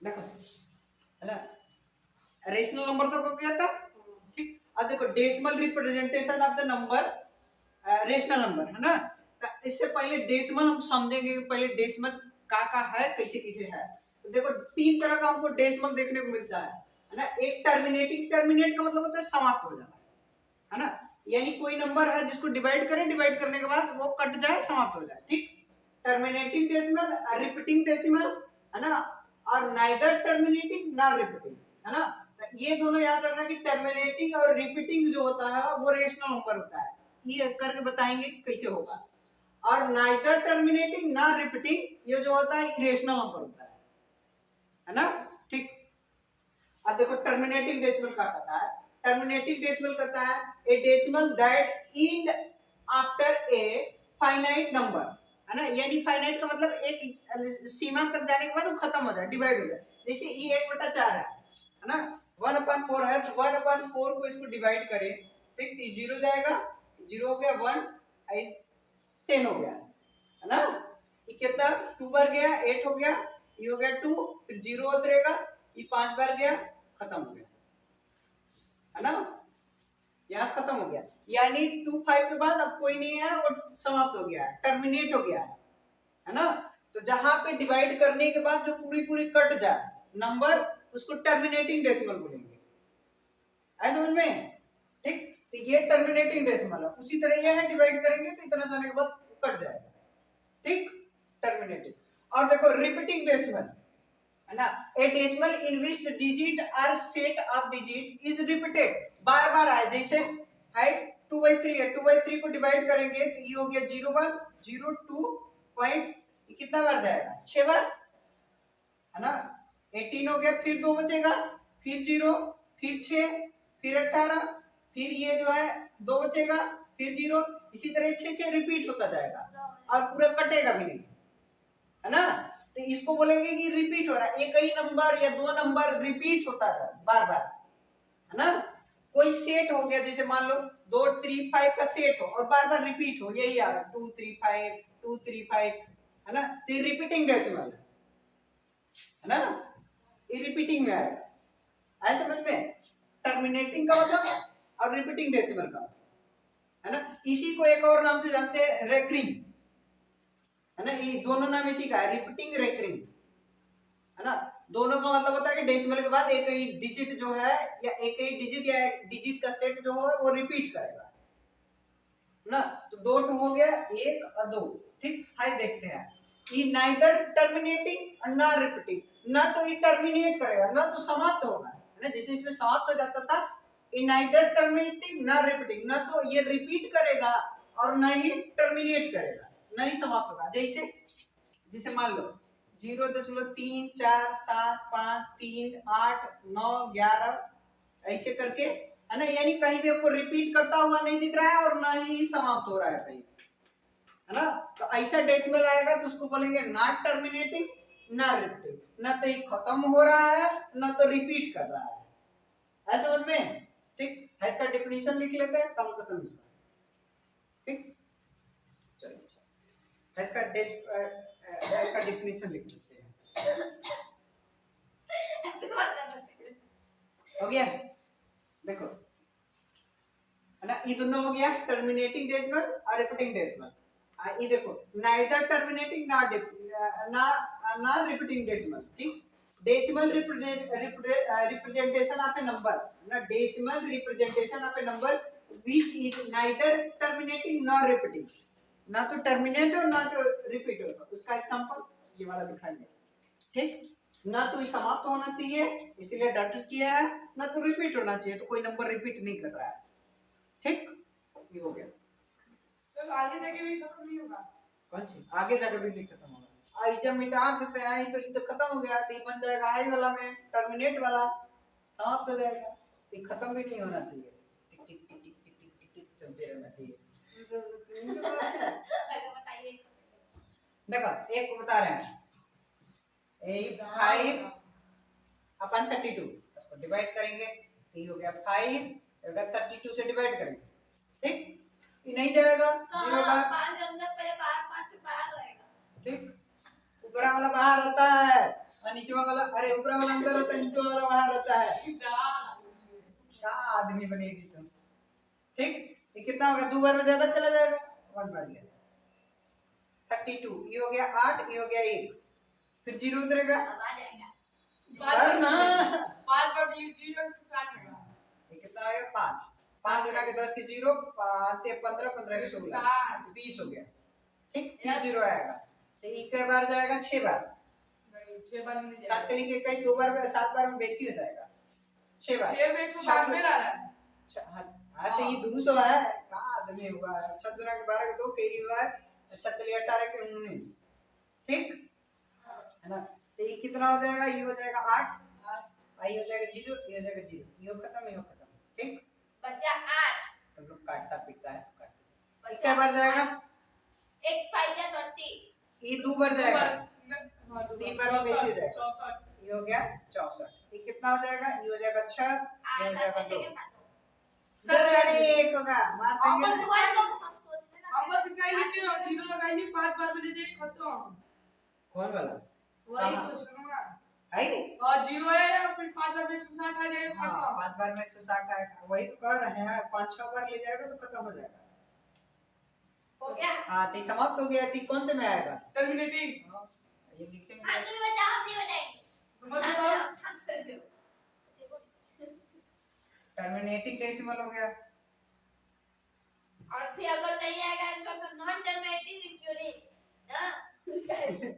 देखो है ना, रेशनल नंबर तक हो गया था। ठीक, अब देखो decimal representation of the number, rational number है ना। तो इससे पहले डेसिमल हम समझेंगे कि पहले डेसिमल का है, कैसे कैसे है। तो देखो तीन तरह का हमको डेसिमल देखने को मिलता है ना। एक टर्मिनेटिंग, टर्मिनेट का मतलब होता है समाप्त हो जाना, है ना। यानी कोई नंबर है जिसको डिवाइड करें, डिवाइड करने के बाद वो कट जाए, समाप्त हो जाए। ठीक, टर्मिनेटिंग डेसिमल, रिपीटिंग डेसिमल, है ना, और नाइदर टर्मिनेटिंग ना रिपीटिंग, है ना। तो ये दोनों याद रखना कि टर्मिनेटिंग और रिपीटिंग जो होता है वो रेशनल नंबर होता है। ये करके बताएंगे कि कैसे होगा। और नाइदर टर्मिनेटिंग ना रिपीटिंग ये जो होता है इरेशनल नंबर होता है ना। ठीक, अब देखो टर्मिनेटिंग डेसिमल क्या कहता है। टर्मिनेटिंग डेसिमल कहता है ए decimal that and after a finite number, है ना। यानी फाइनाइट का मतलब एक सीमा तक जाने के बाद वो खत्म हो जाए, डिवाइड हो जाए। जैसे ई 1/4 है ना, 1/4 है, तो 1/4 को इसको डिवाइड करें, ठीक, 0 जाएगा, 0 हो गया, 1 10 हो गया, है ना। ये कितना 2 बार गया, 8 हो गया, ये हो गया 2, फिर 0 होता रहेगा, ये 5 बार गया, खत्म हो गया, है ना। यहाँ खत्म हो गया, यानी 2 5 के बाद अब कोई नहीं है और समाप्त हो गया, टर्मिनेट हो गया, है ना। तो जहां पे डिवाइड करने के बाद जो पूरी पूरी कट जाए नंबर, उसको टर्मिनेटिंग डेसिमल बोलेंगे। ऐसा समझ में? ठीक, तो ये टर्मिनेटिंग डेसिमल है। उसी तरह ये है, डिवाइड करेंगे तो इतना जाने के बाद कट जाएगा। ठीक, टर्मिनेटिंग। और देखो रिपीटिंग डेसिमल, है ना, a decimal in which digit or set of digit is repeated, बार बार आए। जैसे है 2/3 है, 2/3 को डिवाइड करेंगे तो ये हो गया 0 1 0 2 पॉइंट, कितना बार जाएगा, 6 बार, है ना। 18 हो गया, फिर 2 बचेगा, फिर 0, फिर 6, फिर 18, फिर ये जो है 2 बचेगा, फिर 0, इसी तरह 6 रिपीट होता जाएगा और पूरा कटेगा भी नहीं, है ना। तो इसको बोलेंगे कि रिपीट हो रहा है, एक ही नंबर या दो नंबर रिपीट होता है बार बार, है ना। कोई सेट हो गया, जैसे मान लो 2 3 5 का सेट हो और बार बार रिपीट हो, यही आ 2 3 5 2 3 5, है ना। तो ये रिपीटिंग डेसिमल है ना, ये रिपीटिंग में आएगा। ऐसे समझ में? टर्मिनेटिंग का मतलब और रिपीटिंग डेसिमल का, है ना। इसी को एक और नाम से जानते हैं, रेकरिंग, है ना। ये दोनों नाम इसी का है, रिपीटिंग, रेकरिंग, है ना। दोनों का मतलब होता है कि डेसिमल के बाद एक ही डिजिट जो है, या एक ही डिजिट या एक डिजिट का सेट जो है वो रिपीट करेगा, है ना। तो 2 हो गया, 1 और 2। ठीक, हाई देखते हैं, ये नाइदर टर्मिनेटिंग और ना रिपीटिंग, ना तो ये टर्मिनेट करेगा ना तो समाप्त होगा, है ना। जैसे इसमें समाप्त हो जाता था, ये नाइदर टर्मिनेटिंग ना रिपीटिंग, ना तो ये रिपीट करेगा और ना ही टर्मिनेट करेगा, ना ही समाप्त होगा। जैसे जैसे मान लो 0.3 4 7 5 3 8 9 11 ऐसे करके, है ना। यानी कहीं भी आपको रिपीट करता हुआ नहीं दिख रहा है और ना ही समाप्त हो रहा है कहीं, है ना। तो ऐसा डेसिमल आएगा तो उसको बोलेंगे नॉट टर्मिनेटिंग ना रिपीटिंग, ना तो ये खत्म हो रहा है ना तो रिपीट कर रहा है। ऐसा समझ में? ठीक है, इसका डेफिनेशन लिख लेते हैं, काम खत्म इसका। ठीक, चलिए इसका डेफिनेशन लिख लेते हैं। हो गया, देखो, है ना, ये दोनों हो गया, टर्मिनेटिंग डेसिमल और रिपीटिंग डेसिमल। ये देखो नाइदर टर्मिनेटिंग ना रिपीटिंग डेसिमल। ठीक, decimal representation of a number, ना decimal representation of a number which is neither terminating nor repeating, ना तो टर्मिनेट हो ना तो रिपीट हो। उसका एग्जांपल ये वाला दिखाएंगे। ठीक, ना तो ये समाप्त होना चाहिए इसीलिए डॉटेड किया है, ना तो रिपीट होना चाहिए, तो कोई नंबर रिपीट नहीं कर रहा है। ठीक, ये हो गया। सर आगे जाके भी खत्म नहीं होगा? कौन सी आगे जाके भी नहीं खत्म होगा? आई जब मिटा देते हैं तो ये तो खत्म हो गया, तो ये बन जाएगा आई वाला में टर्मिनेट वाला, समाप्त हो जाएगा। ये खत्म भी नहीं होना चाहिए, टिक टिक टिक टिक टिक टिक टिक चलते रहना चाहिए। देखो एक बता रहे हैं, 5 अपन 32 उसको डिवाइड करेंगे तो ये हो गया 5, अगर 32 से डिवाइड करेंगे, ठीक, ये नहीं जाएगा 0 का 5 अंदर पहले 5 5 से बाहर रहेगा। ठीक, ऊपर वाला बाहर रहता है और नीचे वाला, अरे ऊपर वाला अंदर रहता है, नीचे वाला बाहर रहता है। क्या आदमी बनेगी तुम। ठीक, ये कितना होगा, 2 बार में ज्यादा चला जाएगा, 1 बार ले 32, ये हो गया 8, ये हो गया 1, फिर 0 उतरेगा अब आ जाएगा। पर ना 5 बार भी 0 160 होगा। ये कितना आएगा 5, 5 गुना के 10 के 0, 5 15 15 के 16 20 हो गया। ठीक, फिर 0 आएगा, तो ये कई बार जाएगा 6 बार, नहीं 6 बार में नहीं 7 जाएगा। तरीके का 2 बार में 7 बार में बेसी हो जाएगा, 6 बार 6 में 192 आ रहा है। हाँ तो ये 200 है, क्या आदमी हुआ है। 6 गुना के 12 के 2 कैरी हुआ है, 36 18 के 19, ठीक है ना। तो ये कितना हो जाएगा, ये हो जाएगा 8, आई हो जाएगा 0, ये हो जाएगा 0, ये खत्म, ये खत्म। ठीक, बचा 8। तो लोग काटता पिटता है, बचा क्या बार जाएगा, 8 5 या 30। ये 2 बार जाएगा, हाँ, 3 बार में बेसी हो जाएगा, 64। ये हो गया 64, ये कितना हो जाएगा, ये हो जाएगा 6, ये हो जाएगा 2, सर अरे 1 होगा, मार आप देंगे बस ना। हम सोचते ना हम बस इतना ही लिख के 0 लगाइए, 5 बार में दे दे खत्म। कौन वाला वही हाँ। क्वेश्चन है। है, और 0 आएगा, फिर 5 बार में 160 आ जाएगा हाँ खत्म। 5 बार में 160 आएगा, वही तो कह रहे हैं, 5-6 बार ले जाएगा तो खत्म हो जाएगा। हो गया। हाँ तो समाप्त हो गया, तो कौन से में आएगा, टर्मिनेटिंग। हाँ, ये लिखेंगे, हाँ तुम बताओ, हम नहीं बताएंगे। मतलब टर्मिनेटिंग डेसिमल हो गया। और फिर अगर नहीं आएगा आंसर तो नॉन टर्मिनेटिंग रिक्यूरिंग।